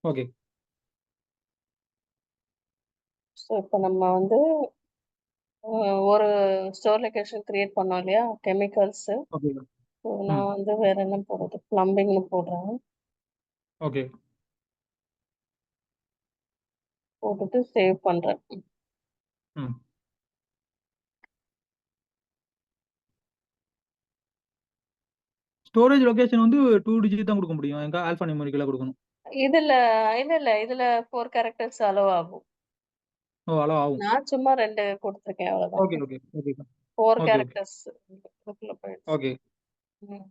Okay. So இப்போ நம்ம வந்து ஒரு ஸ்டோர் லொகேஷன் கிரியேட் பண்ணோம் இல்லையா? கெமிக்கல்ஸு. ஓகேக்கா. ஸோ ம். நான் வந்து வேற என்ன போடுறது? பிளம்பிங்னு போடுறேன். ஓகே. போட்டுட்டு சேவ் பண்றேன். ம். ஸ்டோரேஜ் லொகேஷன் வந்து 2 டிஜிட் தான் குடுக்க முடியும். எங்க ஆல்ஃபா நியூமெரிக்கலா குடுக்கணும். இதுல இல்ல. 4 கேரக்டர்ஸ் அலோவ் ஆகும். ஓ! அலோ ஆகும். நான் சும்மா 2 குடுத்துருக்கேன் அவ்வளோதான். Okay, okay. ஓகேக்கா. 4 ஓகே, ஓகே. கேரக்டர்ஸ் இதுக்குள்ள போயிடுச்சு. ஓகே. ம்.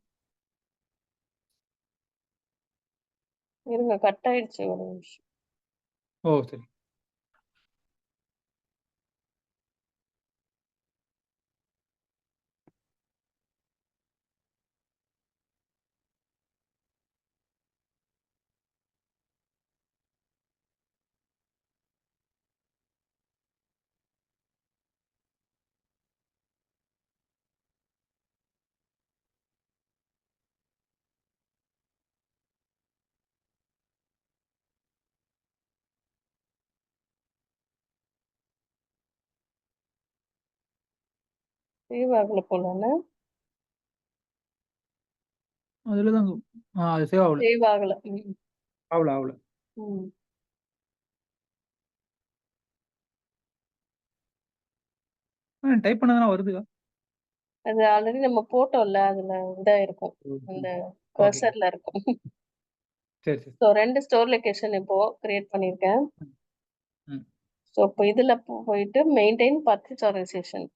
இருங்க கட் ஆயிடுச்சு ஒரு நிமிஷம். ஓ! சரி. சேவ் ஆகல போலன்னு. அதுல தான் அது சேவ் ஆவல. சேவ் ஆகல. ஆவல. ம். டைப் பண்ணா தானே வருதுக்கா? அது ஆல்ரெடி நம்ம போட்டோம்ல, அதுல இதாயிருக்கும். அந்த ஓகே. கர்சர்ல இருக்கும். சரி, சரி. ஸோ 2 ஸ்டோர் லொகேஷன் இப்போ கிரியேட் பண்ணியிருக்கேன். ம். ம். ஸோ இப்போ இதுல போயிட்டு maintain purchase organisation.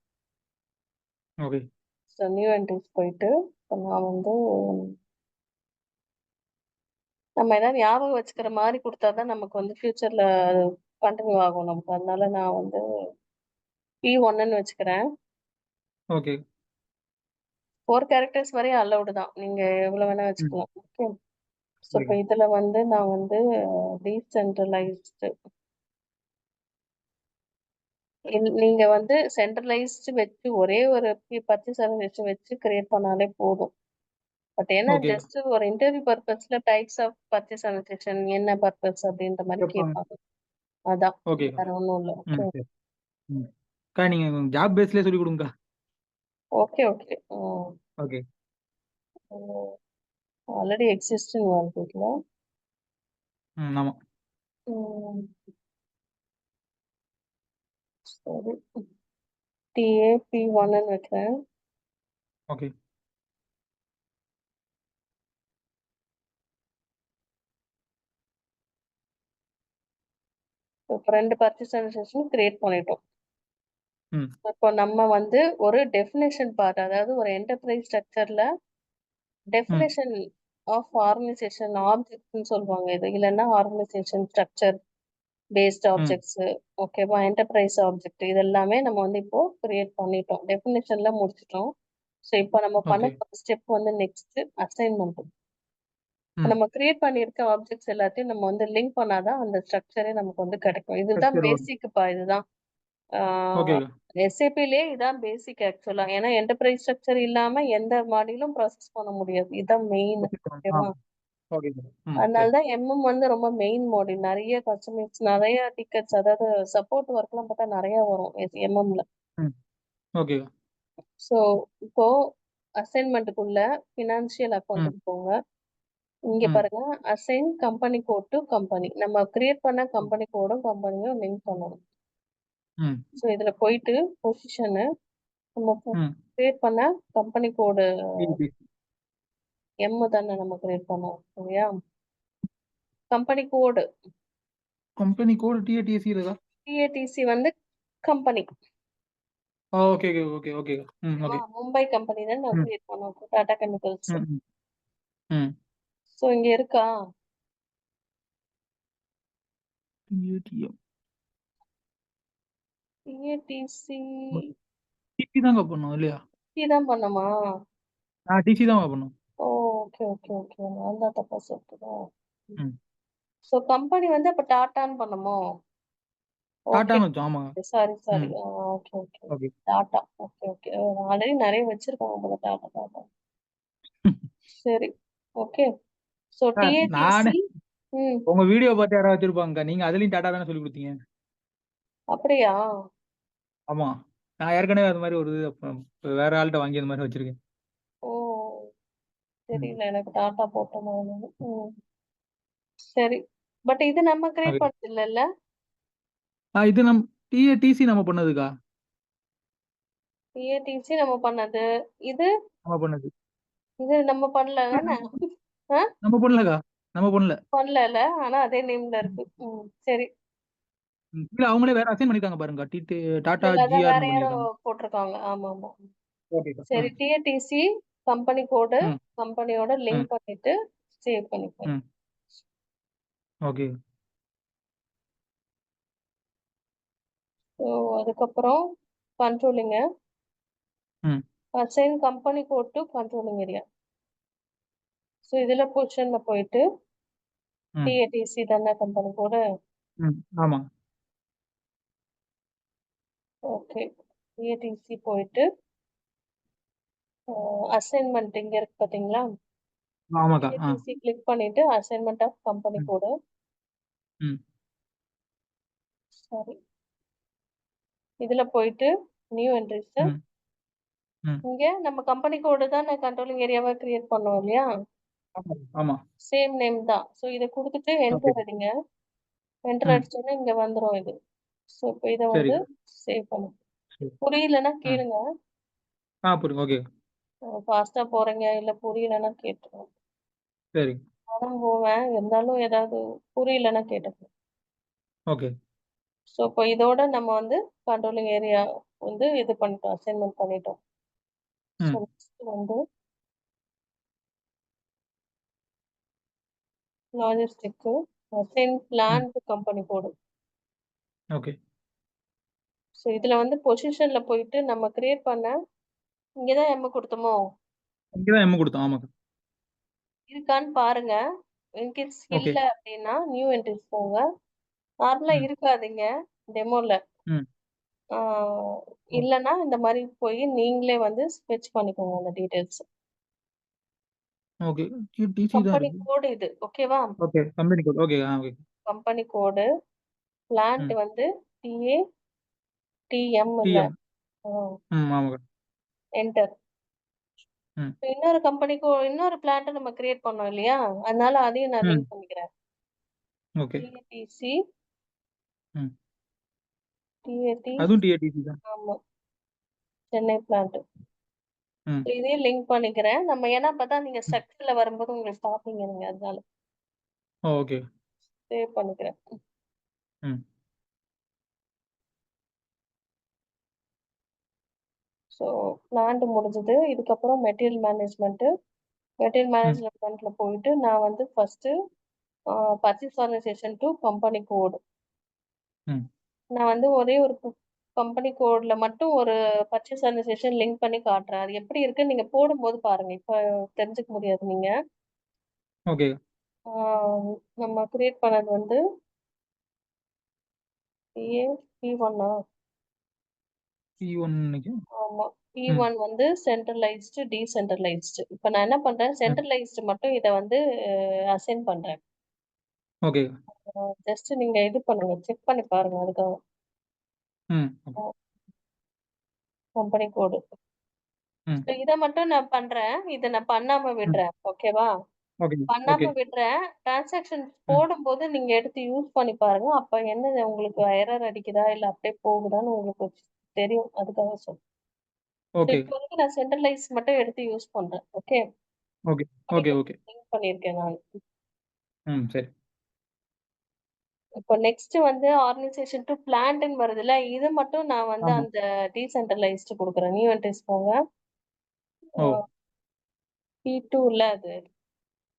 Okay. So new entries போயிட்டு இப்போ நான் வந்து நம்ம ஏதாவது ஞாபகம் வச்சுக்கிற மாதிரி கொடுத்தா தான் நமக்கு வந்து ஃபியூச்சர்ல கண்டினியூ ஆகும் நமக்கு. அதனால நான் வந்து P1ன்னு வச்சுக்கிறேன். ஓகே. 4 கேரக்டர்ஸ் வரையும் அலௌடு தான். நீங்க எவ்வளவு வேணா ம். வச்சுக்கலாம். ஓகே. ஸோ இப்போ ஓகேக்கா. இதுல வந்து நான் வந்து டீசென்ட்ரலைஸ்டு நீங்க வந்து சென்ட்ரலைஸ்டு வச்சு ஒரே ஒரு பர்ச்சேஸ் ஆர்கனைசேஷன் வச்சு கிரியேட் பண்ணாலே போதும். பட் ஏன்னா ஓகேக்கா. ஜஸ்ட் ஒரு இன்டர்வியூ பர்பஸ்ல டைப்ஸ் ஆஃப் பர்ச்சேஸ் ஆர்கனைசேஷன் என்ன பர்பஸ் அப்படின்ற மாதிரி கேட்பாங்க. கேட்பாங்க. அதான். ஓகேக்கா. வேற ஒண்ணும் இல்ல. ம். ஓகே. சரி. ம். அக்கா நீங்க ஜாப் பேஸ்லயே சொல்லிக் குடுங்கக்கா. Okay. Okay. Okay. Already existing வருது இதுல. ம். ஆமா. ம், சரி. TAP1ன்னு வைக்கிறேன். ஓகே. இப்போ 2 பர்ச்சேஸ் ஆர்கனைசேஷன் கிரியேட் பண்ணிட்டோம். ம். இப்போ நம்ம வந்து ஒரு டெஃபினேஷன் பார்ட், அதாவது ஒரு என்டர்பிரைஸ் ஸ்ட்ரக்சர்ல ம். டெஃபினேஷன் ஆஃப் ஆர்கனைசேஷன் ஆப்ஜெக்ட்ஸ்னு சொல்லுவாங்க இது. இல்லைன்னா ஆர்கனைசேஷன் ஸ்ட்ரக்சர் பேஸ்ட் ம். ஆப்ஜெக்ட்ஸ். ஓகேவா? என்டர்பிரைஸ் ஆப்ஜெக்ட் இது எல்லாமே நம்ம வந்து இப்போ கிரியேட் பண்ணிட்டோம். டெஃபினேஷன்ல முடிச்சிட்டோம். ஸோ இப்போ நம்ம பண்ண ஓகே. ஸ்டெப் வந்து நெக்ஸ்ட் அசைன்மெண்ட். ம். நம்ம கிரியேட் பண்ணியிருக்க ஆப்ஜெக்ட்ஸ் எல்லாத்தையும் நம்ம வந்து லிங்க் பண்ணாதான் அந்த ஸ்ட்ரக்சரே நமக்கு வந்து கிடைக்கும். இதுதான் ஸ்ட்ரக்சர் வரும். பேசிக்ப்பா. இதுதான் ஓகேக்கா. எஸ்ஏபிலே இதான் பேசிக் ஆக்சுவலா. ஏன்னா என்டர்பிரைஸ் ஸ்ட்ரக்சர் இல்லாம எந்த மாடியிலும் ப்ராசஸ் பண்ண முடியாது. இதுதான் மெயின். ஓகே. ஆ. ஓகேவா? ஓகேக்கா. ம். அதனால சரி. தான் எம்எம் வந்து ரொம்ப மெயின் மாடியூல். நிறைய கஸ்டமர்ஸ் நிறைய டிக்கெட்ஸ், அதாவது சப்போர்ட் ஒர்க்லாம் பார்த்தா நிறைய வரும் எம்எம்ல. ம். ஓகேக்கா. ஸோ இப்போ அசைன்மெண்ட்டுக்குள்ள ஃபினான்ஷியல் ம். அக்கௌண்ட்டுக்கு போங்க. இங்க ம். பாருங்க, assign company code to company. நம்ம கிரியேட் பண்ண கம்பெனி கோடும் கம்பெனியும் லிங்க் பண்ணணும். ம். ஸோ இதுல போயிட்டு பொசிஷனு நம்ம ம். கிரியேட் பண்ண கம்பெனி கோடு டிடிசி. எம் தானே நம்ம கிரியேட் பண்ணோம். சரியா? கம்பெனி கோடு கம்பெனி கோட் டிஏடிசி இருக்கா? டிஏடிசி வந்து கம்பெனி. ஓகே, ஓகே, ஓகே, ஓகேக்கா. ம். ஓகே. மும்பை கம்பெனி தான் நான் ம். கிரியேட் பண்ணோம். டாடா கெமிக்கல்ஸ். ம். ம். ம். ஸோ இங்க இருக்கா? ஏடிஎம். டிஏடிசி டிசி தாங்க பண்ணும் இல்லையா? தான் பண்ணோமா? டிசி தான் பண்ணும். ஓகே. ஓகே. ஓகே. நான் தான் தப்பா சொல்லிட்டேன். ம். ஸோ கம்பெனி வந்து அப்ப டாட்டான்னு பண்ணுமோ? ஓகே. டாட்டான்னு வச்சோம். ஆமாங்க. சாரி. ம். Okay. Okay. Okay. Tata. Okay. Okay. Already நிறைய வச்சிருக்காங்க போல டாட்டா. சரி. ஓகே. ஸோ நானே டிஏடிசி ம். உங்க வீடியோ பார்த்து யாராவது வச்சிருப்பாங்கக்கா. நீங்க அதுலயும் டாட்டா தானே சொல்லிக் குடுத்தீங்க? அப்படியா? ஆமா. நான் ஏற்கனவே அது மாரி ஒரு இது வேற ஆள்ட்ட வாங்கி அந்த மாரி வச்சிருக்கேன். ஓ! ம். தெரியல எனக்கு டாட்டா போட்டோமா என்னன்னு. சரி. பட் இது நம்ம கிரியேட் ஓகே. பண்ணது இல்லல்ல? இது டிஏடிசி நம்ம பண்ணதுக்கா. டிஏடிசி நம்ம பண்ணது. இது நம்ம பண்ணது. இது நம்ம பண்ணல தானே? ஆ? நம்ம பண்ணலக்கா. நம்ம பண்ணல. பண்ணலல்ல. ஆனா அதே நேம்ல ம். இருக்கு. சரி. கீழ அவங்களே வேற அசைன் பண்ணிருக்காங்க பாருங்கக்கா. டாடா இல்ல அதான் வேற ஜிஆர்ன்னு யாரோ பண்ணியிருக்காங்க. போட்டிருக்காங்க. ஆமாமா. ஓகேக்கா. சரி டிஏடிசி கம்பெனி கோடு, ம். கம்பெனியோட ம். லிங்க் பண்ணிட்டு சேவ் பண்ணிப்பேன். ம். ஓகே. ஸோ அதுக்கப்புறம் கண்ட்ரோலிங்க. ம். Assign company code to controlling area. So இதுல பொசிஷன்ல போயிட்டு ம். டிஏடிசி தானே கம்பெனி கோடு. ம். ஆமா. ஓகே. டிஏடிசி போயிட்டு அசைன்மென்ட் இங்க இருக்கு பாத்தீங்களா? ஆமாக்கா. டிஏடிசி கிளிக் பண்ணிட்டு அசைன்மென்ட் ஆஃப் கம்பெனி ம். கோடு. ம். சரி. இதுல போயிட்டு நியூ என்ட்ரிஸ். ம். ம். இங்க நம்ம கம்பெனி கோடு தான் கண்ட்ரோலிங் ஏரியாவா கிரியேட் பண்ணோம் இல்லையா? ஆமா. ஆமா. சேம் நேம் தான். ஸோ இத குடுத்துட்டு ஓகே. என்டர் அடிங்க. என்டர் ம். அடிச்சோனே இங்க வந்துரும் இது. ஸோ இப்ப இத வந்து சரிக்கா. சேவ் பண்ணு. சரி. புரியலன்னா ம். கேளுங்க. புரியுது. ஓகே. ஃபாஸ்ட்டா போறீங்க, இல்ல புரியலன்னா கேட்டுருங்க. சரி. நானும் போவேன். இருந்தாலும் ஏதாவது புரியலன்னா கேட்டுக்குங்க. ஓகே. ஸோ இப்போ இதோட நம்ம வந்து கண்ட்ரோலிங் ஏரியா வந்து இது பண்ணிட்டோம். அசைன்மென்ட் பண்ணிட்டோம். ஸோ ம். நெக்ஸ்ட் வந்து லாஜிஸ்டிக்கு அசைன் ம். Plan to company code. Okay. So இதுல வந்து பொசிஷன்ல போயிட்டு நம்ம கிரியேட் பண்ண இங்க தான் எம் குடுத்தோமோ? இங்க தான் எம் குடுத்தோம். ஆமாக்கா. இருக்கான்னு பாருங்க. In case okay. இல்ல அப்டின்னா நியூ என்ட்ரிஸ் போங்க. நார்மலா ம். இருக்காதீங்க டெமோல. ம். ஆ ஓ இல்லன்னா இந்த மாரி போய் நீங்களே வந்து ஸ்கெட்ச் பண்ணிக்கோங்க அந்த டீட்டெயில்ஸ். ஓகே. டிசி தான் கம்பெனி இருக்கு. கோடு இது. ஓகேவா? Okay. Company code. Okay. Okay. Company code plant ம். வந்து டிஏடிஎம் இல்ல. டிஎம். ஆ ஆமாக்கா. என்டர். ம். இன்னொரு பிளான்ட்ட நம்ம கிரியேட் பண்ணோம் இல்லையா? அதனால அதையும் நான் ம். லிங்க் பண்ணிக்கிறேன். ஓகே. டிஏடிசி ம். டிஏடி அதுவும் டிஏடிசி தான். ஆமா. சென்னை பிளான்ட். ம். இதையும் லிங்க் பண்ணிக்கிறேன். நம்ம ஏன்னா அப்பதான் நீங்க ம். ஸ்ட்ரக்சர்ல வரும்போது உங்களுக்கு பார்ப்பீங்க நீங்க அதனால. ஓகே. சேவ் பண்ணிக்கிறேன். ம். ஸோ பிளான்ட் முடிஞ்சது. இதுக்கப்புறம் மெட்டீரியல் மேனேஜ்மென்ட். மெட்டீரியல் ம். மேனேஜ்மென்ட்ல போயிட்டு நான் வந்து first purchase organisation to company code. ம். நான் வந்து ஒரே ஒரு கம்பெனி கோட்ல மட்டும் ஒரு பர்ச்சேஸ் ஆர்கனைசேஷன் லிங்க் பண்ணி காட்டுறேன். அது எப்படி இருக்குன்னு நீங்க போடும்போது பாருங்க. இப்ப தெரிஞ்சுக்க முடியாது நீங்க. ஓகே. ஆ நம்ம கிரியேட் பண்ணது வந்து P1 P1 நெனைக்கிறேன். ஆமா. ம். P1 வந்து சென்ட்ரலைஸ்டு, டீசென்ட்ரலைஸ்டு. இப்ப நான் என்ன பண்றேன், ம். சென்ட்ரலைஸ்டு மட்டும் இத வந்து அசைன் பண்றேன். ஓகே. ஜஸ்ட் நீங்க இது பண்ணுங்க. செக் பண்ணி பாருங்க அதுக்காக. ம். ஓகே. Company code. ம். ஸோ இத மட்டும் நான் பண்றேன். இத நான் பண்ணாம ம். விடுறேன். ஓகேவா? ஓகே. ஓகே. பண்ணாம விடுறேன். டிரான்சாக்ஷன்ஸ் ம். போடும்போது நீங்க எடுத்து யூஸ் பண்ணி பாருங்க. அப்ப என்ன உங்களுக்கு எரர் அடிக்குதா? இல்ல அப்படியே போகுதான்னு உங்களுக்கு தெரியும். அதுக்காக சொல்றேன். So okay. இப்போதைக்கு நான் சென்ட்ரலைஸ் மட்டும் எடுத்து யூஸ் பண்றேன். Okay. Okay. Okay. Okay. Link பண்ணியிருக்கேன் நானு. ம். சரி. இப்போ நெக்ஸ்ட் வந்து ஆர்கனைசேஷன் டூ பிளான்ட்ன்னு வருதுல்ல. இது மட்டும் நான் வந்து ஆமா. அந்த டீசென்ட்ரலைஸ்டு குடுக்குறேன். நியூ என்ட்ரிஸ் போங்க. ஓ! P2 இல்ல அது.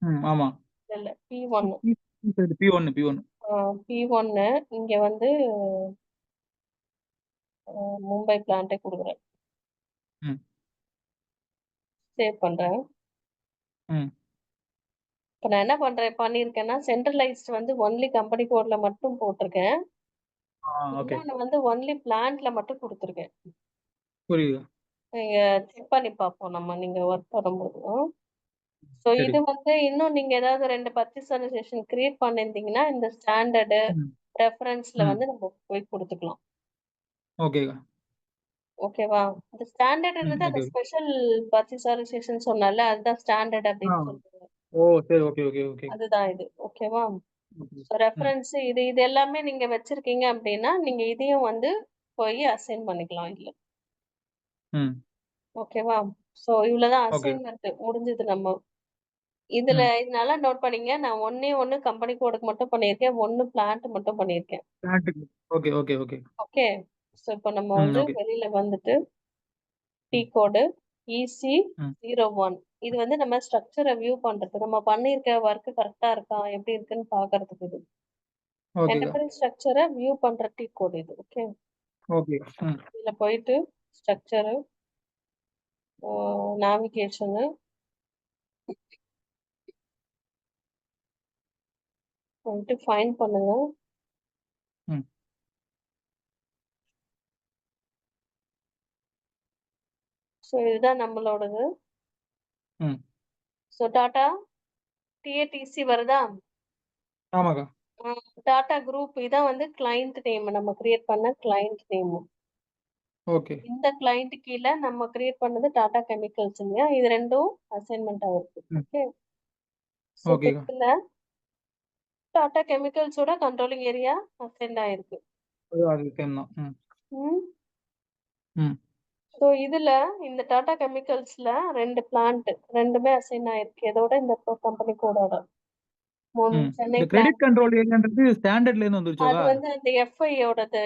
ம். ஆமா. இல்ல P1. P1 P1. P1 இங்க வந்து மும்பை பிளான்ட்டே குடுக்குறேன். ம். சேவ் பண்றேன். ம். இப்ப நான் என்ன பண்ணியிருக்கேன்னா, சென்ட்ரலைஸ்ட் வந்து ஒன்லி கம்பெனி கோட்ல மட்டும் போட்டிருக்கேன். ஓகே. இன்னொன்னு வந்து ஒன்லி பிளான்ட்ல மட்டும் குடுத்துருக்கேன். புரியுது. நீங்க செக் பண்ணி பார்ப்போம் நம்ம நீங்க ஒர்க் பண்ணும்போது. சோ சரி. இது வந்து இன்னும் நீங்க ஏதாவது 2 பர்ச்சேசரைசேஷன் கிரியேட் பண்ணியிருந்தீங்கன்னா, இந்த ஸ்டாண்டர்டு, ம். ரெஃபரன்ஸ்ல ம். வந்து நம்ம போய் குடுத்துக்கலாம். ஓகேக்கா. ஓகேவா? இந்த ம். ஸ்டாண்டர்ட்ன்றது அந்த ஓகே. ஸ்பெஷல் பர்ச்சேசரைசேஷன் சொன்னேன்ல, அதுதான் ஸ்டாண்டர்ட் ஆ. அப்படின்னு சொல்றது. ஓ! சரி. Okay, okay, okay. அதுதான் இது. ஓகேவா? ஓகே. ஸோ ம். ரெஃபரன்ஸ் இது எல்லாமே நீங்க வச்சிருக்கீங்க அப்படின்னா, நீங்க இதையும் வந்து போய் அசைன் பண்ணிக்கலாம் இதுல. ம். ஓகேவா? ஸோ இவ்வளவுதான் ஓகே. அசைன்மென்ட் முடிஞ்சது நம்ம. இதுல ம். இது நல்லா நோட் பண்ணீங்க. நான் ஒண்ணே ஒண்ணு கம்பெனி கோடுக்கு மட்டும் பண்ணியிருக்கேன். 1 பிளான்ட் மட்டும் பண்ணியிருக்கேன். பிளான்ட்டுக்கு. Okay, okay, okay. Okay. So இப்ப நம்ம ம். வந்து ஓகே. வெளியில வந்துட்டு டி ம். கோடு ம். EC01 இது வந்து நம்ம ஸ்ட்ரக்சர வியூ பண்றது. நம்ம பண்ணியிருக்க வொர்க் கரெக்ட்டா இருக்கா? எப்படி இருக்குன்னு பார்க்கறதுக்கு இது. ஓகேக்கா. என்டர்பிரைஸ் ஸ்ட்ரக்சர வியூ பண்ற டி கோடு இது. ஓகே. ஓகே. ம். இதுல போயிட்டு ஸ்ட்ரக்சரு, நேவிகேஷனு போயிட்டு ஃபைண்ட் பண்ணுங்க. ம். ஸோ இதுதான் நம்மளோடது. ம். ஸோ டாட்டா TATC வருதா? ஆமாக்கா. டாட்டா குரூப் இதான் வந்து கிளையன்ட் நேம். நம்ம கிரியேட் பண்ண கிளையன்ட் நேம். ஓகே. இந்த கிளையன்ட் கீழ நம்ம கிரியேட் பண்ணது டாடா கெமிக்கல்ஸ் இல்லையா? இது 2ம் அசைன்மென்ட் ஆயிருக்கு. ம். ஓகே. ஸோ இப்ப ஓகேக்கா. இதுல டாடா கெமிக்கல்ஸோட கண்ட்ரோலிங் ஏரியா அசைன்ட் ஆயிருக்கு. அது சேம் தான். ம். ம். ம். ஸோ இதுல இந்த டாடா கெமிக்கல்ஸ்ல 2 பிளான்ட் 2மே அசைன் ஆயிருக்கு. எதோட இந்த கம்பெனி கோடோட. ம். சென்னை இந்த கிரெடிட் பிளான்ட். கண்ட்ரோல் ஏரியான்றது ஸ்டாண்டர்ட்லேருந்து அது வந்துருச்சாக்கா? வந்து அந்த எஃப்ஐயோடது.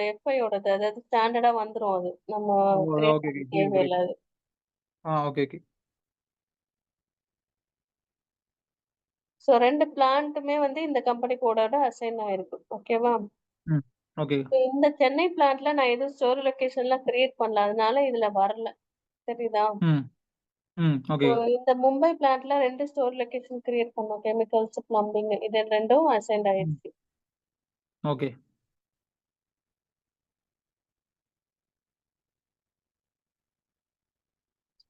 அதாவது ஸ்டாண்டர்டா வந்துரும் அது. நம்ம ஓ! கிரியேட் ஓகே, பண்ண ஓகே. புரியுது, தேவையில்ல புரியுது. அது. Okay, okay. ஸோ 2 பிளான்ட்டுமே வந்து இந்த கம்பெனி கோடோட அசைன் ஆயிருக்கு. ஓகேவா? ம். ஓகே. இந்த சென்னை பிளான்ட்ல நான் எதுவும் ஸ்டோர் லொகேஷன்லாம் கிரியேட் பண்ணல. அதனால இதுல வரல. தெரியுதா? ம். ம். ஸோ ஓகேக்கா. இந்த மும்பை பிளான்ட்ல 2 ஸ்டோர் லொகேஷன் கிரியேட் பண்ணோம். கெமிக்கல்ஸ், பிளம்பிங் இது 2ம் அசைன்ட் ம். ஆயிடுச்சு. ஓகே.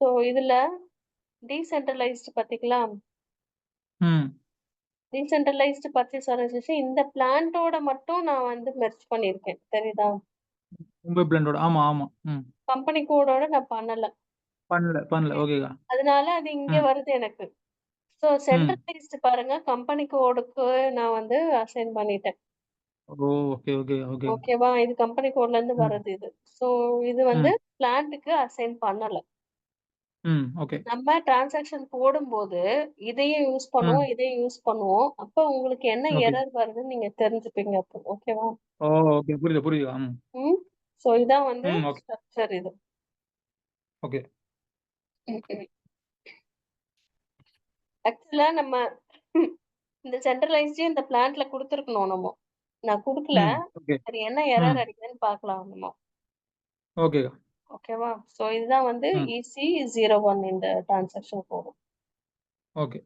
ஸோ இதுல டீசென்ட்ரலைஸ்ட் பாத்தீங்களா? ம். டீசென்ட்ரலைஸ்ட் பர்ச்சேஸ் ஆர்கனைசேஷன் இந்த பிளான்ட்டோட மட்டும் நான் வந்து மெர்ஜ் பண்ணியிருக்கேன். தெரியுதா? மும்பை பிளண்டோட. ஆமா, ஆமா. ம். கம்பெனி கோடோட நான் பண்ணல. பண்ணல, பண்ணல. ஓகேக்கா. அதனால அது இங்க ம். வருது எனக்கு. ஸோ ம். சென்ட்ரலைஸ்ட் பாருங்க கம்பெனி கோடுக்கு நான் வந்து அசைன் பண்ணிட்டேன். ஓ! Okay, okay, okay. ஓகேவா? இது கம்பெனி கோட்லருந்து ம். வர்றது இது. ஸோ இது வந்து ம். பிளான்ட்க்கு அசைன் பண்ணல. ம். ஓகே. நம்ம டிரான்சாக்ஷன் போடும்போது இதையும் யூஸ் ம். பண்ணுவோம், இதையும் யூஸ் பண்ணுவோம். அப்ப உங்களுக்கு என்ன ஓகே. எரர் வருதுன்னு நீங்க தெரிஞ்சுப்பீங்க அப்போ. ஓகேவா? ஓ! ஓகே. புரியுது, புரியுது. ம். ம். ஸோ இதான் வந்து ம். ஓகே. ஸ்ட்ரக்சர் இது. ஓகே. ஆக்சுவலா நம்ம இந்த சென்ட்ரலைஸ்டே இந்த பிளான்ட்ல குடுத்துருக்கணும் நம்ம. நான் குடுக்கல. ம். ஓகே. சரி என்ன ம். எரர் அடிக்குதுன்னு பார்க்கலாம் நம்ம. ஓகேக்கா. ஓகேவா? ஸோ இதுதான் வந்து ம். EC01 இந்த டிரான்சாக்ஷன் கோடு. ஓகே.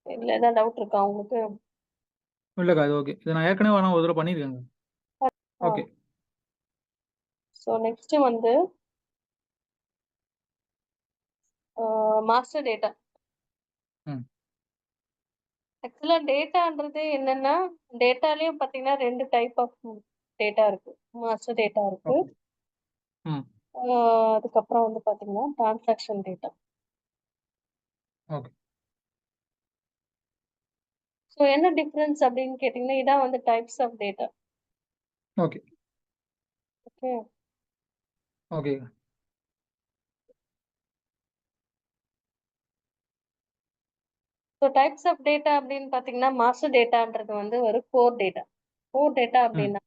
இதுல ஏதாவது டவுட் இருக்கா உங்களுக்கு? இல்லக்கா. அது ஓகே. இத நான் ஏற்கனவே ஒரு தடவ பண்ணியிருக்கேங்க. ஆ. ஓகே. ஸோ நெக்ஸ்ட் வந்து மாஸ்டர் டேட்டா. ம். ஆக்சுவலா டேட்டான்றது என்னன்னா, டேட்டாலயும் பார்த்தீங்கன்னா 2 டைப் ஆஃப் டேட்டா இருக்கு. மாஸ்டர் டேட்டா இருக்கு. ஓகே. ம். ஆ அதுக்கப்புறம் வந்து பார்த்தீங்கன்னா, டிரான்சாக்ஷன் டேட்டா. ஓகே. ஸோ என்ன டிஃபரன்ஸ் அப்படின்னு கேட்டீங்கன்னா, இதான் வந்து types of data. Okay. Okay. ஓகேக்கா. ஸோ டைப்ஸ் ஆஃப் டேட்டா அப்படின்னு பார்த்தீங்கன்னா, மாஸ்டர் டேட்டான்றது வந்து ஒரு கோர் டேட்டா. கோர் டேட்டா ம். அப்படின்னா,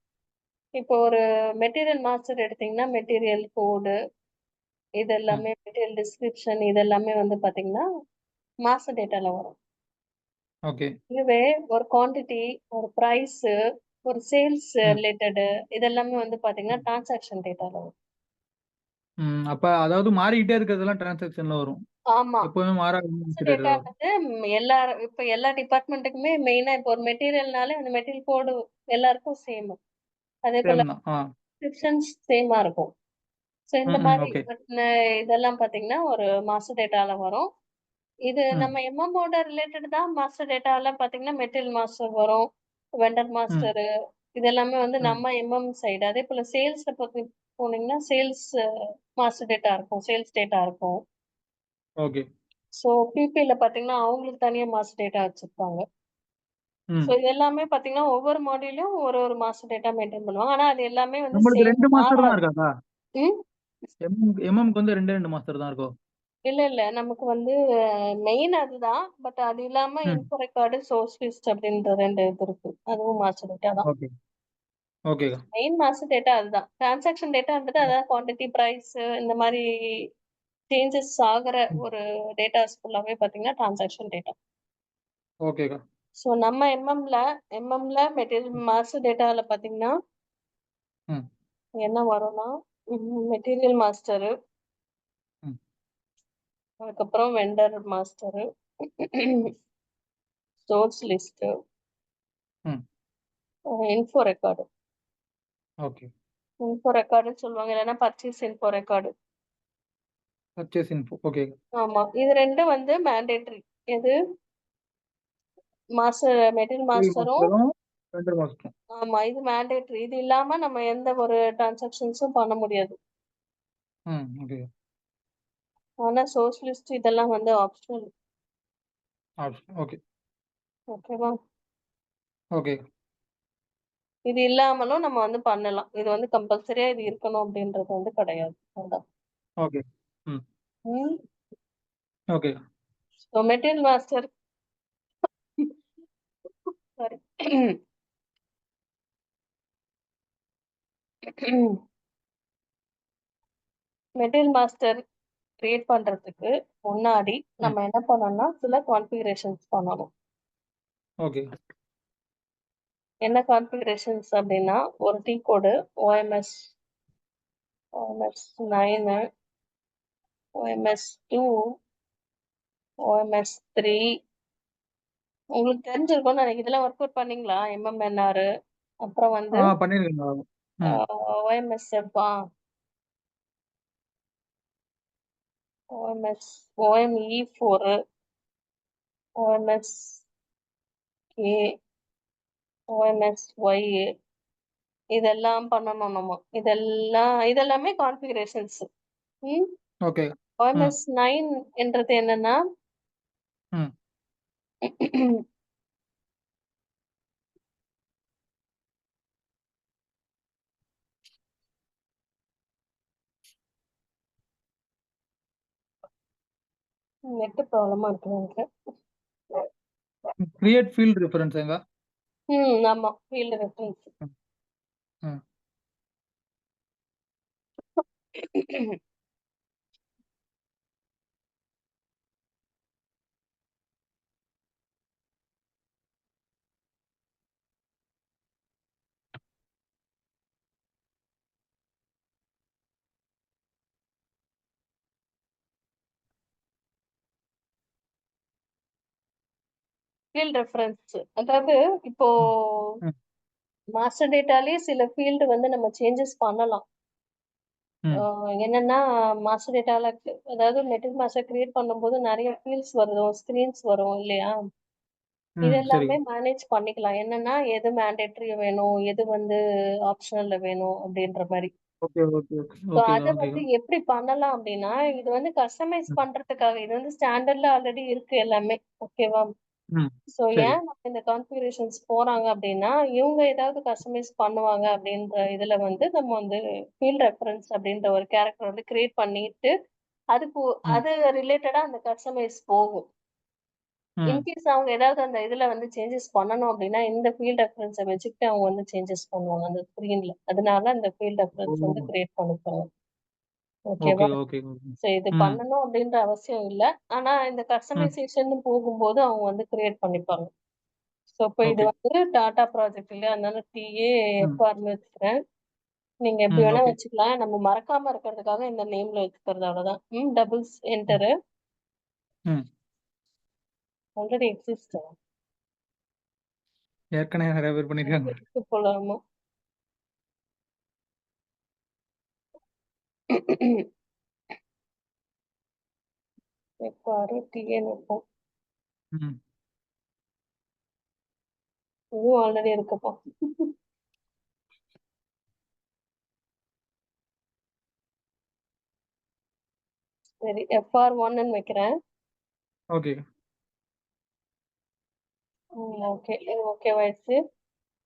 இப்போ ஒரு மெட்டீரியல் மாஸ்டர் எடுத்தீங்கன்னா, மெட்டீரியல் கோடு இது ம். எல்லாமே மெட்டீரியல் டிஸ்கிரிப்ஷன் இது எல்லாமே வந்து பார்த்தீங்கன்னா, மாஸ்டர் டேட்டால வரும். ஓகே. இதுவே ஒரு குவான்டிட்டி, ஒரு பிரைஸு, ஒரு சேல்ஸ் ம். ரிலேட்டடு இதெல்லாமே வந்து பார்த்தீங்கன்னா, ம். டிரான்சாக்ஷன் டேட்டால வரும். ம். அப்ப அதாவது மாறிக்கிட்டே இருக்கிறதெல்லாம் டிரான்சாக்ஷன்ல வரும். ஆமா. எப்பவுமே மாறாத மாஸ்டர் டேட்டா வரும். டேட்டான்றது இப்ப எல்லா டிபார்ட்மென்ட்டுக்குமே மெயினா இப்போ ஒரு மெட்டீரியல்னாலே அந்த மெட்டீரியல் கோடு எல்லாருக்கும் சேம். அதேபோல சேம் தான். டிஸ்கிரிப்ஷன்ஸ் சேமா இருக்கும். ஸோ இந்த ம். ம். மாரி ஓகே. இதெல்லாம் பார்த்தீங்கன்னா, ஒரு மாஸ்டர் டேட்டால வரும். இது ம். நம்ம எம்எம்மோட ரிலேட்டட் தான் மாஸ்டர் டேட்டால பார்த்தீங்கன்னா, மெட்டீரியல் மாஸ்டர் வரும். வெண்டர் ம். மாஸ்டரு இது எல்லாமே வந்து ம். நம்ம எம்எம் சைடு. அதேபோல சேல்ஸ்ல போனீங்கன்னா, சேல்ஸ் மாஸ்டர் டேட்டா இருக்கும். சேல்ஸ் டேட்டா இருக்கும். ஓகே. ஸோ பிபில பார்த்தீங்கன்னா, அவங்களுக்கு தனியா மாஸ்டர் டேட்டா வச்சிருப்பாங்க. ஸோ ம். இது எல்லாமே பார்த்தீங்கன்னா, ஒவ்வொரு மாடியூலும் ஒரு மாஸ்டர் டேட்டா மெயின்டெயின் பண்ணுவாங்க. ஆனா அது எல்லாமே வந்து நம்மளுக்கு சேம் 2 மாஸ்டர் தான் மாறாது. இருக்காக்கா? ம். எம்எம்க்கு வந்து 2 மாஸ்டர் தான் இருக்கோ? இல்ல. நமக்கு வந்து மெயின் அதுதான். பட் அது இல்லாம ம். இன்ஃபோ ரெக்கார்டு, சோர்ஸ் லிஸ்ட் அப்படின்ற 2 இது இருக்கு. அதுவும் மாஸ்டர் டேட்டா தான். ஓகே. ஓகேக்கா. மெயின் மாஸ்டர் டேட்டா அதுதான். டிரான்சாக்ஷன் டேட்டான்றது அதான் குவான்டிட்டி, பிரைஸ் இந்த மாரி சேஞ்சஸ் ஆகுற ம். ஒரு டேட்டாஸ் ஃபுல்லாவே பார்த்தீங்கன்னா, டிரான்சாக்ஷன் டேட்டா. ஓகேக்கா. ஸோ நம்ம எம்எம்ல மெட்டீரியல் மாஸ்டர் டேட்டால பார்த்தீங்கன்னா, ம். என்ன வரும்னா, மெட்டீரியல் மாஸ்டரு, ம். அதுக்கப்புறம் வெண்டர் மாஸ்டரு, சோர்ஸ் லிஸ்ட்டு, ம். Info record. ஓகே. இன்ஃபோ ரெக்கார்டுன்னு சொல்லுவாங்க. இல்லன்னா purchase info record. Purchase info. ஓகேக்கா. ஆமா. இது 2ம் வந்து மேண்டேட்டரி. எது? மெட்டீரியல் மெட்டீரியல் மாஸ்டரும் மாஸ்டரும், வெண்டர் மாஸ்டரும். ஆமா. இது மேண்டேட்டரி. இது இல்லாம நம்ம எந்த ஒரு டிரான்சாக்ஷன்ஸும் பண்ண முடியாது. ம். ஓகே. ஆனா சோர்ஸ் லிஸ்ட் இதெல்லாம் வந்து ஆப்ஷனல். ஆப்ஷன். ஓகே. ஓகேவா? ஓகேக்கா. இது இல்லாமலும் நம்ம வந்து பண்ணலாம். இது வந்து கம்பல்சரியா இது இருக்கணும் அப்படின்றது வந்து கிடையாது. அதான். ஓகே. ம். ம். ஓகேக்கா. So material master sorry. Material master create பண்றதுக்கு முன்னாடி ம். நம்ம என்ன பண்ணணும்னா, சில கான்ஃபிகரேஷன்ஸ் பண்ணணும். ஓகே. என்ன கான்ஃபிகரேஷன்ஸ் அப்படின்னா, ஒரு T கோடு OMS OMS 9, OMS 2, OMS 3 உங்களுக்கு தெரிஞ்சிருக்கும்னு நினைக்கிறேன். இதெல்லாம் ஒர்க் அவுட் பண்ணீங்களா? MMNR அப்புறம் வந்து பண்ணியிருக்கேங்க. ம். OMSF OMS OME4, OMSK, OMSY இதெல்லாம் பண்ணணும் நம்ம. இதெல்லாமே கான்ஃபிகரேஷன்ஸ். ம். ஓகே. ம். OMS 9 என்றது என்னன்னா, ம். நெட் ப்ராப்ளமா இருக்குன்னு நினைக்கிறேன். கிரியேட் ஃபீல்ட் ரெஃபரன்ஸாங்க? ஆமா. Field reference. ம். ம். Field reference. அதாவது இப்போ ம். ம். மாஸ்டர் டேட்டாலயே சில ஃபீல்டு வந்து நம்ம சேஞ்சஸ் பண்ணலாம். ம். என்னன்னா மாஸ்டர் டேட்டால அதாவது மெட்டீரியல் மாஸ்டர் கிரியேட் பண்ணும்போது நெறைய ஃபீல்ட்ஸ் வரும், ஸ்க்ரீன்ஸ் வரும் இல்லையா? இது ம். எல்லாமே சரிங்க. மேனேஜ் பண்ணிக்கலாம். என்னன்னா, எது மேண்டேட்டரி வேணும், எது வந்து ஆப்ஷனல்ல வேணும் அப்படின்ற மாரி. Okay, okay, okay. ஸோ ஓகேக்கா, அத ஓகேக்கா. வந்து எப்படி பண்ணலாம் அப்படின்னா, இது வந்து கஸ்டமைஸ் ம். பண்றதுக்காக இது வந்து ஸ்டாண்டர்ட்ல ஆல்ரெடி இருக்கு எல்லாமே. ஓகேவா? ம். ஸோ சரி. ஏன் நம்ம இந்த கான்ஃபிகரேஷன்ஸ் போறாங்க அப்படின்னா, இவங்க ஏதாவது கஸ்டமைஸ் பண்ணுவாங்க அப்படின்ற இதுல வந்து நம்ம வந்து ஃபீல்ட் ரெஃபரன்ஸ் அப்படின்ற ஒரு கேரக்டர் வந்து கிரியேட் பண்ணிட்டு, அதுக்கு ம். அது ரிலேட்டடா அந்த கஸ்டமைஸ் போகும். ம். இன்கேஸ் அவங்க ஏதாவது அந்த இதுல வந்து சேஞ்சஸ் பண்ணணும் அப்படின்னா, இந்த ஃபீல்ட் ரெஃபரன்ஸ வச்சுக்கிட்டு அவங்க வந்து சேஞ்சஸ் பண்ணுவாங்க அந்த ஸ்க்ரீன்ல. அதனால அந்த ஃபீல்ட் ரெஃபரன்ஸ் வந்து ஓ! கிரியேட் பண்ணிப்பாங்க. ஓகே, ஓகேவா? Okay, okay. ஸோ இது ம். பண்ணணும் அப்படின்ற அவசியம் இல்ல. ஆனா இந்த ம். கஸ்டமைசேஷன்னு போகும்போது அவங்க வந்து கிரியேட் பண்ணிப்பாங்க. ஸோ இப்ப இது ஓகே. வந்து டாடா ப்ராஜெக்ட் இல்லையா? அதனால ம். TAFRன்னு வச்சுக்கிறேன். நீங்க எப்படி ம். வேணா ஓகே. வச்சுக்கலாம். நம்ம மறக்காம இருக்கிறதுக்காக இந்த நேம்ல வச்சுக்கிறது அவ்வளவுதான். டபுள்ஸ் ம். என்டரு ம். Already exist. ஏற்கனவே நெறைய பேர் பண்ணியிருக்காங்க. இருக்கு போல ஆமா. எஃப்ஆர் டிஎன் இருக்கும். ம். இதுவும் ஆல்ரெடி இருக்குப்பா. சரி, எஃப்ஆர் ஒன்னு வைக்கிறேன். ஓகே. ஓகே, இது ஓகேவாயிடுச்சு.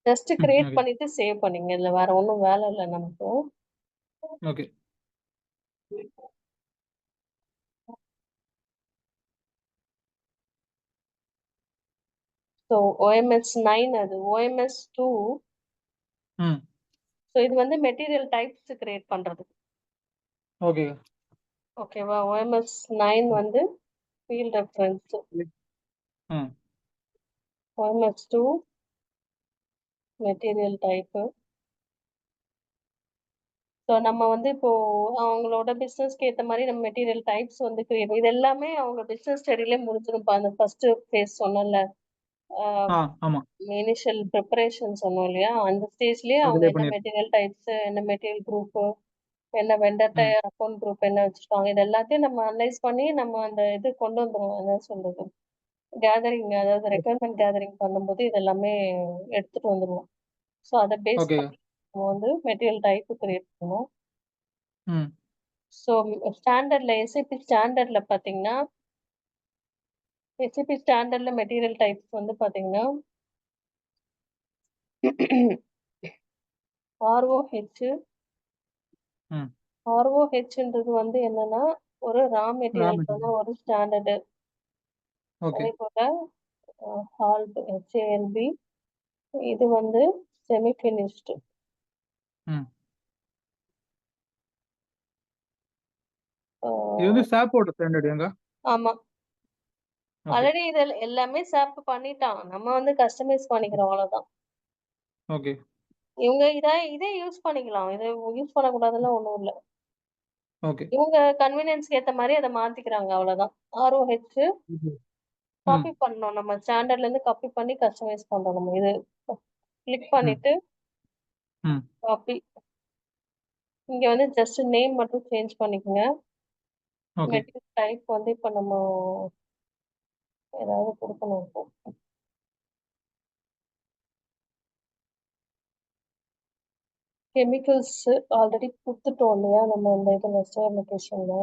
ஜஸ்ட் ம். Create okay. பண்ணிட்டு சேவ் பண்ணிங்க. இதுல வேற ஒன்றும் வேலை இல்லை நமக்கு. ஓகே. ஸோ ஓஎம்எஸ் 9 அது ஓஎம்எஸ் 2. ம். ஸோ இது வந்து மெட்டீரியல் டைப்ஸ் கிரியேட் பண்றது. ஓகே. ஓகேவா? ஓஎம்எஸ் 9 வந்து ஃபீல்ட் ரெஃபரன்ஸ். ம். OMS 2 material type. ஸோ நம்ம வந்து இப்போ அவங்களோட பிஸ்னஸ்க்கு ஏற்ற மாதிரி நம்ம மெட்டீரியல் டைப்ஸ் வந்து கிரியேட், இது எல்லாமே அவங்க பிஸ்னஸ் ஸ்டடியிலே முடிஞ்சிருப்பா. அந்த ஃபர்ஸ்ட் ஃபேஸ் சொன்னல, ஆமா. இனிஷியல் ப்ரிப்பரேஷன் சொன்னோம் இல்லையா, அந்த ஸ்டேஜ்லயே அவங்க அதிலே என்ன பண்ணிருக்கேன். மெட்டீரியல் டைப்ஸ், என்ன மெட்டீரியல் குரூப், என்ன வெண்டர் ம். அக்கௌண்ட் குரூப் என்ன வச்சிருக்காங்க, இது எல்லாத்தையும் நம்ம அனலைஸ் பண்ணி நம்ம அந்த இது கொண்டு வந்துருவோம். என்ன சொல்றது, கேதரிங், அதாவது ரெக்குயர்மெண்ட் கேதரிங் பண்ணும்போது இது எல்லாமே எடுத்துட்டு வந்துருவோம். ஸோ அதை பேஸ் ஓகே. பண்ணி நம்ம வந்து மெட்டீரியல் டைப் கிரியேட் பண்ணுவோம். ம். ஸோ ஸ்டாண்டர்ட்ல, எஸ்ஏபி ஸ்டாண்டர்ட்ல பார்த்தீங்கன்னா, எஸ்ஏபி ஸ்டாண்டர்ட்ல மெட்டீரியல் டைப்ஸ் வந்து பார்த்தீங்கன்னா ஆர்ஓஹெச். ம். ஆர்ஓஹெச்ன்றது வந்து என்னன்னா ஒரு ரா ரா மெட்டீரியல்க்கான மெட்டீரியல். ஒரு ஸ்டாண்டர்டு. ஓகே. அதே போல ஹால்ப் ஹெச்ஏஎல்பி, இது வந்து செமி ஃபினிஷ்டு. ம். இது வந்து சாப்போட ஸ்டாண்டர்ட் எங்க? ஆமா, ஓகே. ஆல்ரெடி இது எல்லாமே சாப் பண்ணிட்டான். நம்ம வந்து கஸ்டமைஸ் பண்ணிக்கிறோம், அவ்வளவுதான். ஓகே. இவங்க இதே யூஸ் பண்ணிக்கலாம். இதை யூஸ் பண்ணக்கூடாதுலாம் ஒண்ணும் இல்லை. ஓகே. இவங்க கன்வீனியன்ஸ்க்கு ஏத்த மாதிரி அதை மாத்திக்கிறாங்க, அவ்வளவுதான். ஆர்ஓஹெச் ம். காப்பி பண்ணணும். நம்ம ஸ்டாண்டர்ட்ல இருந்து காப்பி பண்ணி கஸ்டமைஸ் பண்றோம். நம்ம இது கிளிக் ம். பண்ணிட்டு ம். காப்பி. இங்க வந்து ஜஸ்ட் நேம் மட்டும் சேஞ்ச் பண்ணிக்கோங்க. ஓகே. மெட்டீரியல் டைப் வந்து இப்ப நம்ம ஏதாவது கொடுக்கணும். இப்போ கெமிக்கல்ஸ் ஆல்ரெடி கொடுத்துட்டோம் இல்லையா, நம்ம இந்த இதுல ஸ்டோர் லொகேஷன்ல.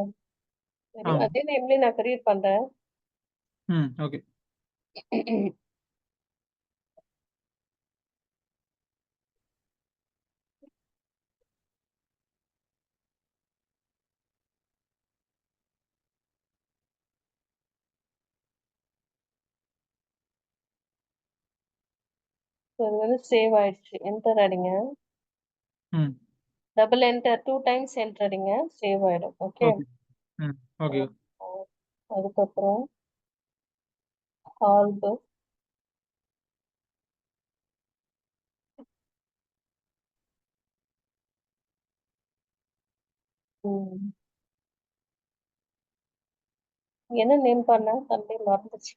சரி, ஆமா. அதே நேம்லயே நான் கிரியேட் பண்றேன். ம். ஓகே. இது வந்து சேவ் ஆயிடுச்சு. என்டர் அடிங்க. ம். டபுள் என்டர், 2 டைம்ஸ் என்டர் அடிங்க, சேவ் ஆயிடும். ஓகே. ஓகே. ம். ஓகே. அதுக்கப்புறம் ஹால்ப். என்ன நேம் பண்ண தம்பி, மறந்துச்சு.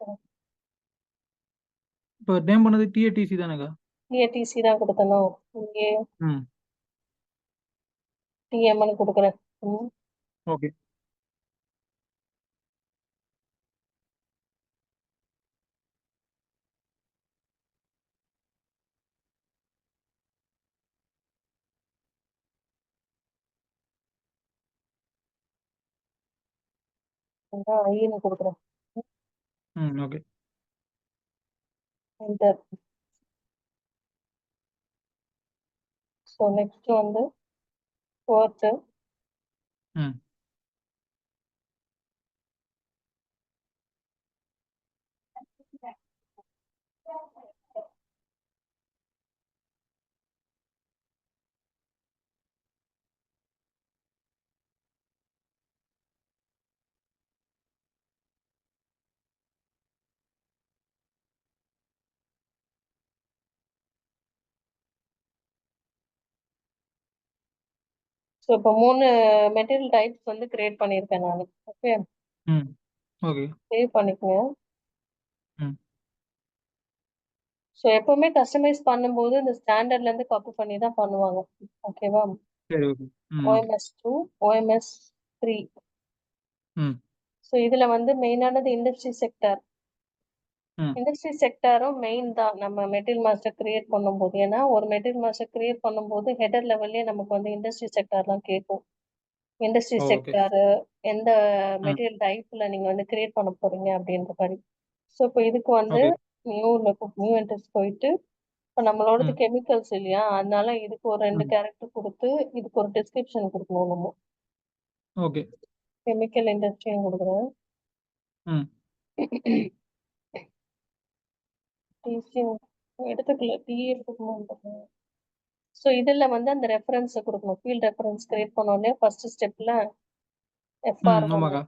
இப்போ நேம் பண்ணது டிஏடிசி தானேக்கா? டிஏடிசி தான் கொடுத்தனும். இங்கே ம். டிஎம்னு கொடுக்குறேன். ஓகே. ஐன்னு கொடுக்குறேன். ம். ஓகே. என்டர். ஸோ நெக்ஸ்ட் வந்து ஃபோர்த்து. ம். ஸோ இப்போ 3 மெட்டீரியல் டைப்ஸ் வந்து கிரியேட் பண்ணியிருக்கேன் நான். ஓகே, ம். ஓகே. சேவ் பண்ணிக்கோங்க. ம். ஸோ எப்பவுமே கஸ்டமைஸ் பண்ணும்போது இந்த ஸ்டாண்டர்ட்ல இருந்து காப்பி பண்ணி தான் பண்ணுவாங்க. ஓகேவா? சரி. ஓகே. ம். ஓகே. OMS 2, OMS 3. ம். ஸோ இதுல வந்து மெயினானது இண்டஸ்ட்ரி செக்டார். ம். இண்டஸ்ட்ரி செக்டாரும் மெயின் தான் நம்ம மெட்டீரியல் மாஸ்டர் கிரியேட் பண்ணும்போது. ஏன்னா, ஒரு மெட்டீரியல் மாஸ்டர் கிரியேட் பண்ணும்போது ஹெடர் லெவல்லயே நமக்கு வந்து இண்டஸ்ட்ரி செக்டார்லாம் கேட்கும். Industry okay. செக்டாரு, எந்த ம். மெட்டீரியல் டைப்ல நீங்க வந்து கிரியேட் பண்ண போறீங்க அப்படின்ற மாரி. ஸோ இப்போ இதுக்கு வந்து ஓகே. நியூ என்ட்ரன்ஸ் போயிட்டு, இப்போ நம்மளோடது ம். கெமிக்கல்ஸ் இல்லையா? அதனால இதுக்கு ஒரு 2 ம். கேரக்டர் குடுத்து, இதுக்கு ஒரு டிஸ்கிரிப்ஷன் குடுக்கணும் நம்ம. ஓகே. கெமிக்கல் இண்டஸ்ட்ரின்னு குடுக்குறேன். ம். டிசி எடுத்துக்கல. டிஏ எடுத்துக்கணும்னு பாத்தேன். ஸோ இதுல வந்து அந்த ரெஃபரன்ஸ குடுக்கணும். ஃபீல்ட் ரெஃபரன்ஸ் கிரியேட் பண்ணோனே ஃபர்ஸ்ட் ஸ்டெப்ல ம். FR1 ஆமாக்கா.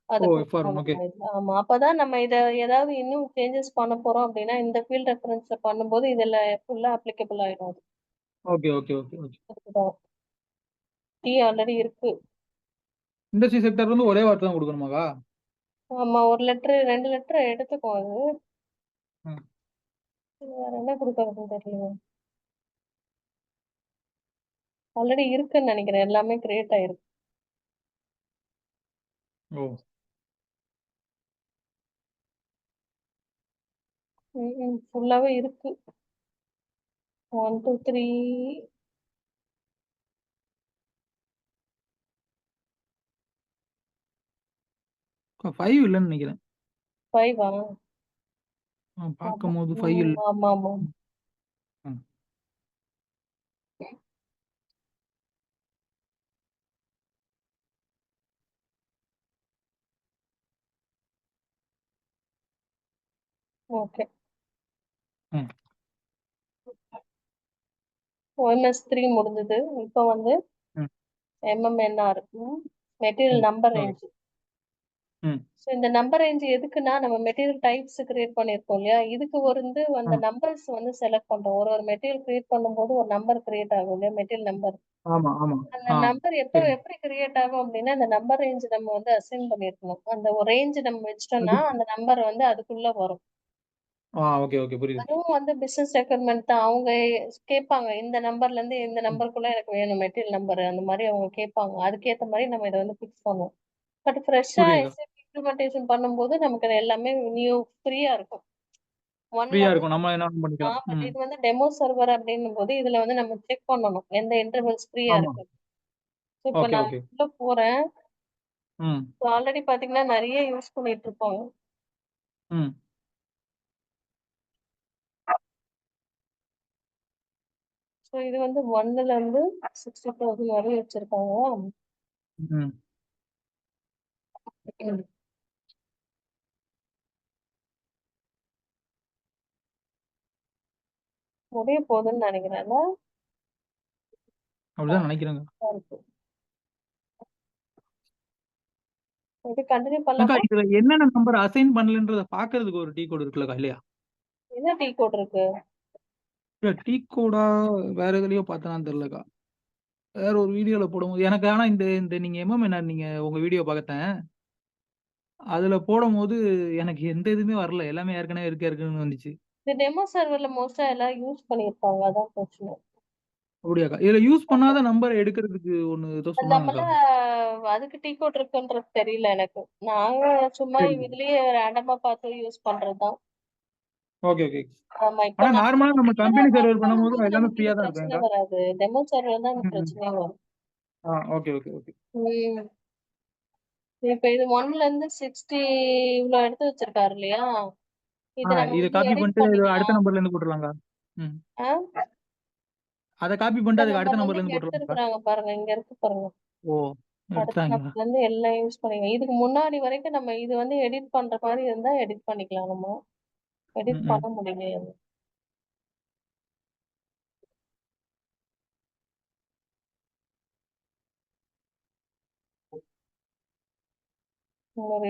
அத ஓ! குடுக்கணும் எஃப்ஆர்1 ஓகே. நம்ம இதுல. ஆமா. அப்பதான் நம்ம இத ஏதாவது இன்னும் சேஞ்சஸ் பண்ண போறோம் அப்டின்னா, இந்த ஃபீல்ட் ரெஃபரன்ஸ்ல பண்ணும்போது இதுல ஃபுல்லா அப்ளிகபிள் ஆயிடும் அது. Okay, okay, okay, okay. அதுக்குதான். டி ஆல்ரெடி இருக்கு. இண்டஸ்ட்ரி செக்டார் வந்து ஒரே வார்த்தை தான் குடுக்கணுமாக்கா? ஆமா. 1 லெட்டர் 2 லெட்டர் எடுத்துக்கும் அது. ம். வேற என்ன குடுக்கறதுன்னு தெரியலையே. ஆல்ரெடி இருக்குன்னு நெனைக்கிறேன். எல்லாமே கிரியேட் ஆயிருக்கு. ஓ! ஃபுல்லாவே இருக்கு. 1, 2, 3 5 இல்லன்னு நெனைக்கிறேன். 5 ஆமா. பார்க்கும்போது 5 இல்ல. ஆமாமா. ம். ம். ஓகே. ம். OMS 3 முடிஞ்சது. இப்ப வந்து ம். MMNR மெட்டீரியல் ம். Number okay. ரேஞ்ச். ம். ஸோ இந்த நம்பர் ரேஞ்ச் எதுக்குன்னா, நம்ம மெட்டீரியல் டைப்ஸ் கிரியேட் பண்ணியிருக்கோம் இல்லையா? இதுக்கு வந்து அந்த ம். நம்பர்ஸ் வந்து செலக்ட் பண்றோம். ஒரு ஒரு மெட்டீரியல் கிரியேட் பண்ணும்போது ஒரு நம்பர் கிரியேட் ஆகும் இல்லையா? Material number. ஆமா, ஆமா. அந்த ஆ. நம்பர் சரிங்க. எப்படி கிரியேட் ஆகும் அப்படின்னா, அந்த நம்பர் ரேஞ்ச் நம்ம வந்து அசைன் பண்ணியிருக்கணும். அந்த ஒரு ரேஞ்ச் நம்ம அது வச்சுட்டோம்னா, அந்த நம்பர் வந்து அதுக்குள்ள வரும். Okay, okay. புரியுது. அதுவும் வந்து பிசினஸ் ரெக்யர்மென்ட் தான். அவங்க கேட்பாங்க. இந்த நம்பர்லேருந்து இந்த ம். நம்பருக்குள்ள எனக்கு வேணும் மெட்டீரியல் நம்பர். அந்த மாரி அவங்க கேட்பாங்க. அதுக்கேத்த மாரி நம்ம இத வந்து ஃபிக்ஸ் பண்ணுவோம். பட் ஃப்ரெஷ்ஷா புரியுதுக்கா. எஸ்ஏபி இம்ப்ளிமென்டேஷன் பண்ணும்போது நமக்கு அது எல்லாமே ஃப்ரீயா இருக்கும். ஒன்ல ஃப்ரீயா வந்து இருக்கும். நம்ம என்ன பண்ணிக்கலாம். பட் ம். இது வந்து டெமோ சர்வர் அப்டின்னும்போது, இதுல வந்து நம்ம செக் பண்ணணும். எந்த இன்டர்வல்ஸ் ஃப்ரீயா ஆமா. இருக்கு. ஸோ இப்ப ஓகே, நான் ஓகே. உள்ள போறேன். ம். ஸோ ஆல்ரெடி பார்த்தீங்கன்னா, நெறைய யூஸ் பண்ணிட்டு இருப்பாங்க. ம். ஸோ இது வந்து 1ல இருந்து 60,000 வரையும் வச்சிருக்காங்க. ம். ம். முடிய போதுன்னு நெனைக்கிறேன்ல. அப்படிதான் நெனைக்கிறேங்க. இருக்கு. இது கன்டின்யூ ஏக்கா பண்ணலாமா? இதுல என்னென்ன நம்பர் அசைன் பண்ணலன்றத பார்க்கறதுக்கு ஒரு டீ கோட் இருக்குல்லக்கா இல்லையா? என்ன டீ கோட் இருக்கு? இல்ல டீ கோடா வேற எதுலயோ பார்த்தனான்னு தெரியலக்கா. வேற ஒரு வீடியோல போடும்போது எனக்கு ஆனா இந்த இந்த நீங்க எம்எம்என்ஆர் நீங்க உங்க வீடியோ பார்த்தேன். அதுல போடும்போது எனக்கு எந்த இதுவுமே வரல. எல்லாமே ஏற்கனவே இருக்குன்னு வந்துச்சு. இந்த டெமோ சர்வர்ல மோஸ்ட்டா எல்லாரும் யூஸ் பண்ணியிருப்பாங்க. அதான் பிரச்சனை. அப்படியாக்கா? இதுல யூஸ் ஆமா. பண்ணாத நம்பர் எடுக்கிறதுக்கு ஒண்ணு ஏதோ சொன்னாங்கக்கா. நம்மலாம் அதுக்கு டீ கோட் இருக்குன்றது தெரியல எனக்கு. நாங்க சும்மா சரி. இதுலயே ரேண்டமா பார்த்து யூஸ் பண்றது தான். Okay, okay. ஆமா. இப்ப ஆனா நம்ம நார்மலா நம்ம ரெகுலரா கம்பெனி வொர்க் சர்வர் பண்ணும்போது பண்ணும்போது எல்லாமே நமக்கு இது ஃப்ரீயா தான் பிரச்சனை இருக்கும்க்கா. வராது. டெமோ சர்வர்ல தான் இந்த ம், ம். பிரச்சனையே வரும். Okay, okay, okay. ம். இப்ப இது 1லருந்து 60 இவ்ளோ எடுத்து வச்சிருக்காரு இல்லையா? இத நம்ம இத வந்து காப்பி எடிட் பண்ணிட்டு அடுத்த பண்ணிக்கலாம். நம்பர்ல இருந்து போட்டுறலாம்க்கா. ம். ஆ அத காப்பி இந்த பண்ணிட்டு அதுக்கு அடுத்த நம்பர்ல நம்பர்ல இருந்து இங்க இருந்து போட்டுறலாம்க்கா. எடுத்திருக்காங்க பாருங்க. இங்க இருக்கு பாருங்க. ஓ! அடுத்த எடுத்துட்டாங்களா? நம்பர்ல இருந்து எல்லாம் யூஸ் பண்ணிக்கலாம். இதுக்கு முன்னாடி வரைக்கும் நம்ம இது வந்து எடிட் பண்ற மாரி இருந்தா எடிட் பண்ணிக்கலாம் நம்ம. ம், எடிட் ம். பண்ண முடியலையே அது.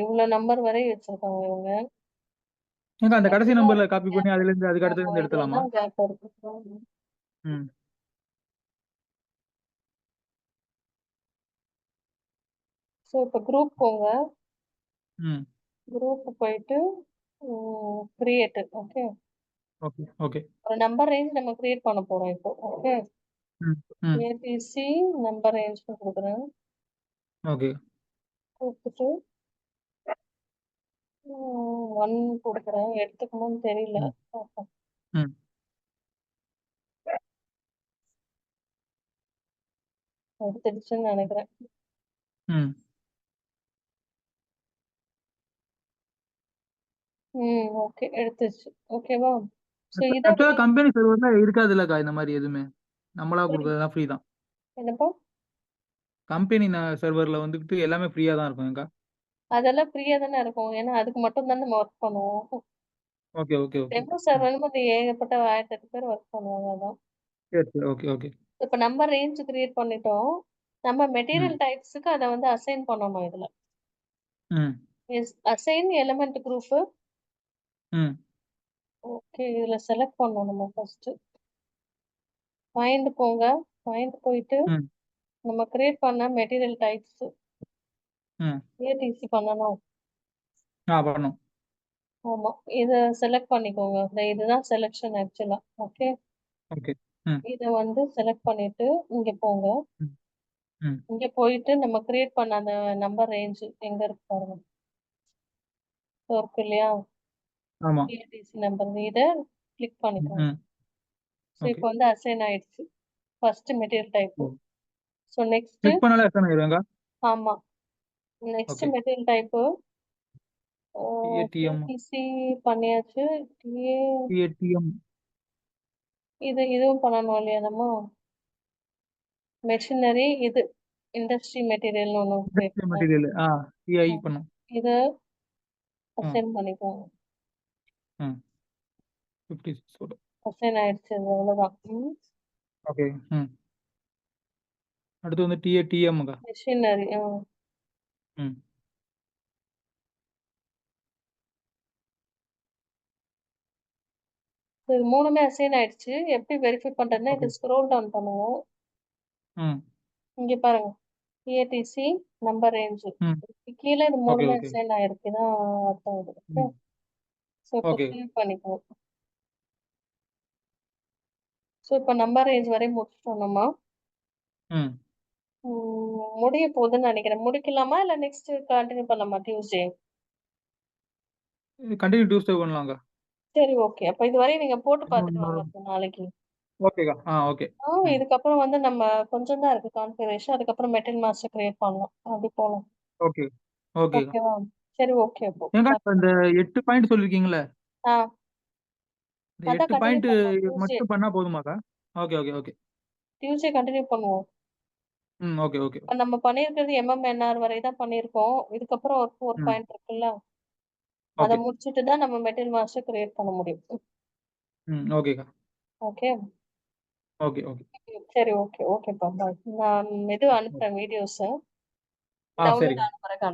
இவ்ளோ நம்பர் வரை வச்சிருக்காங்க இவங்க. ஏங்க அந்த கடைசி இதெல்லாம் நம்பர்ல காப்பி பண்ணி கேப் அதுலருந்து அதுக்கு அடுத்தது ஆமா. இருந்து எடுத்துடலாமா? இதெல்லாம் கேப் இருக்கு. ம். ஸோ இப்ப குரூப் போங்க. ம். குரூப் போயிட்டு கிரியேட் ஓகே. Okay, okay. ஒரு நம்பர் ரேஞ்ச் நம்ம கிரியேட் பண்ண போறோம் இப்போ. ஓகே. ம், ம். ஏபிசி நம்பர் ரேஞ்ச்னு குடுக்குறேன். ஓகே. குடுத்துட்டு 1 குடுக்குறேன். எடுத்துக்கணும்னு தெரியல. ம். பாப்போம். ம். எடுத்துடுச்சுன்னு நெனைக்கிறேன். ம். ஓகே. எடுத்துருச்சு. ஓகேவா? ஸோ இத ஆக்சுவலா கம்பெனி சர்வர்ல இருக்காதுல்லக்கா இந்த மாரி எதுவுமே. நம்மளா புரியுது. குடுக்குறதெல்லாம் ஃப்ரீ தான். என்னப்பா? கம்பெனி சர்வர்ல வந்துட்டு எல்லாமே ஃப்ரீயா தான் இருக்கும்க்கா. அதெல்லாம் ஃப்ரீயா தானே இருக்கும். ஏன்னா, அதுக்கு மட்டும் தான் நம்ம ஒர்க் பண்ணுவோம். Okay, okay, okay. டெமோ ம். சர்வர்ன்னு அது ஏகப்பட்ட 1008 பேர் ஒர்க் பண்ணுவாங்க அதான். சரி, சரி. Okay, okay. இப்ப நம்ம ரேஞ்ச் கிரியேட் பண்ணிட்டோம். நம்ம ம். மெட்டீரியல் டைப்ஸ்க்கு அத வந்து அசைன் பண்ணணும் இதுல. ம். Assign element group. ம். ஓகே. இதுல செலக்ட் பண்ணணும் நம்ம ஃபர்ஸ்ட். ஃபைண்ட் போங்க. ஃபைண்ட் போயிட்டு ம். நம்ம கிரியேட் பண்ண மெட்டீரியல் டைப்ஸ் ம். ஏடிசி பண்ணணும். பண்ணணும். ஆமா. இத செலக்ட் பண்ணிக்கோங்க. இதுதான் செலக்ஷன் ஆக்சுவலா. ஓகே. ஓகே. ம். இத வந்து செலக்ட் பண்ணிட்டு இங்க போங்க. ம். ம். இங்க போயிட்டு நம்ம கிரியேட் பண்ண அந்த நம்பர் ரேஞ்ச் எங்க இருக்கு பாருங்க. இதோ இருக்கு இல்லையா? ஆமா. ஏடிசி நம்பர் இத கிளிக் ம். பண்ணிக்கோங்க. ம். So okay. இப்போ வந்து அசைன் ஆயிடுச்சு. First material type. ம். ஸோ நெக்ஸ்ட் கிளிக் பண்ணாலே அசைன் ஆயிரும்க்கா? ஆமா. Next okay. Material type ATM, DTC பண்ணியாச்சு. டிஏ ஏடிஎம், இதுவும் பண்ணணும் இல்லையா நம்ம? மெஷினரி இது இண்டஸ்ட்ரி மெட்டீரியல்னு ஒண்ணு கிரியேட் இண்டஸ்ட்ரியல் பண்ணேன். மெட்டீரியல். டிஐ பண்ணும். இத ம். அசைன் பண்ணிக்கோங்க. ம். 56 ஓட. அசைன் ஆயிடுச்சு. அது அவ்வளோதான். ஓகே. ம். அடுத்து வந்து டிஎம்க்கா. மெஷினரி ம். இது 3மே அசைன் ஆயிடுச்சு. எப்படி வெரிஃபை பண்றதுன்னா, ஓகே. இத ஸ்க்ரோல் டவுன் பண்ணுவோம். ம். இங்க பாருங்க. ADC number range. ம். கீழ இது ஓகே, 3மே ஓகே. அசைன் ஆயிருக்கு. இதான் அர்த்தம் இது. ஓகே. ம். ஸோ இப்போ ஓகே. சேவ் பண்ணிக்குவோம். ஸோ இப்போ நம்பர் ரேஞ்ச் வரையும் முடிச்சுட்டோம் நம்ம. ம். முடிய போகுதுன்னு நெனைக்கிறேன். முடிக்கலாமா? இல்ல நெக்ஸ்ட் கன்டின்யூ பண்ணலாமா டியூஸ்டே? கன்டின்யூ டியூஸ்டே பண்ணலாம்க்கா. சரி ஓகே. அப்ப இதுவரையும் நீங்க போட்டு பார்த்துட்டு இன்னொரு வாங்க அப்போ நாளைக்கு. ஓகேக்கா. ஓகே. ம். இதுக்கப்புறம் வந்து நம்ம கொஞ்சம் தான் இருக்கு கான்ஃபிகரேஷன். அதுக்கப்புறம் மெட்டல் மாஸ்டர் கிரியேட் பண்ணலாம். அப்படி போலாம். ஓகே. ஓகேக்கா. ஓகேவா? சரி ஓகே அப்போ. ஏங்க்கா இப்ப இந்த 8 பாயிண்ட் சொல்லிருக்கீங்கல்ல, ஆ இந்த அதான் 8 கன்டின்யூ பாயிண்ட் பண்ணலாம் டியூஸ்டே. மட்டும் பண்ணா போதுமாக்கா? Okay, okay, okay. Tuesday continue பண்ணுவோம். ம். Okay, okay. இப்ப நம்ம பண்ணியிருக்கிறது எம்எம்என்ஆர் வரை தான் பண்ணியிருக்கோம். இதுக்கப்புறம் ஒரு 4 ம். பாயிண்ட் இருக்குல்ல. அத ஓகே. முடிச்சுட்டு தான் நம்ம மெட்டல் மாஸ்டர் கிரியேட் பண்ண முடியும். ம். ஓகேக்கா. ஓகே. Okay, okay. சரி ஓகே. ஓகேப்பா பாய். நான் இது ம். ஓகே. அனுப்புறேன் வீடியோஸ. சரிக்கா. டவுன்லோட் ஆன பிறகு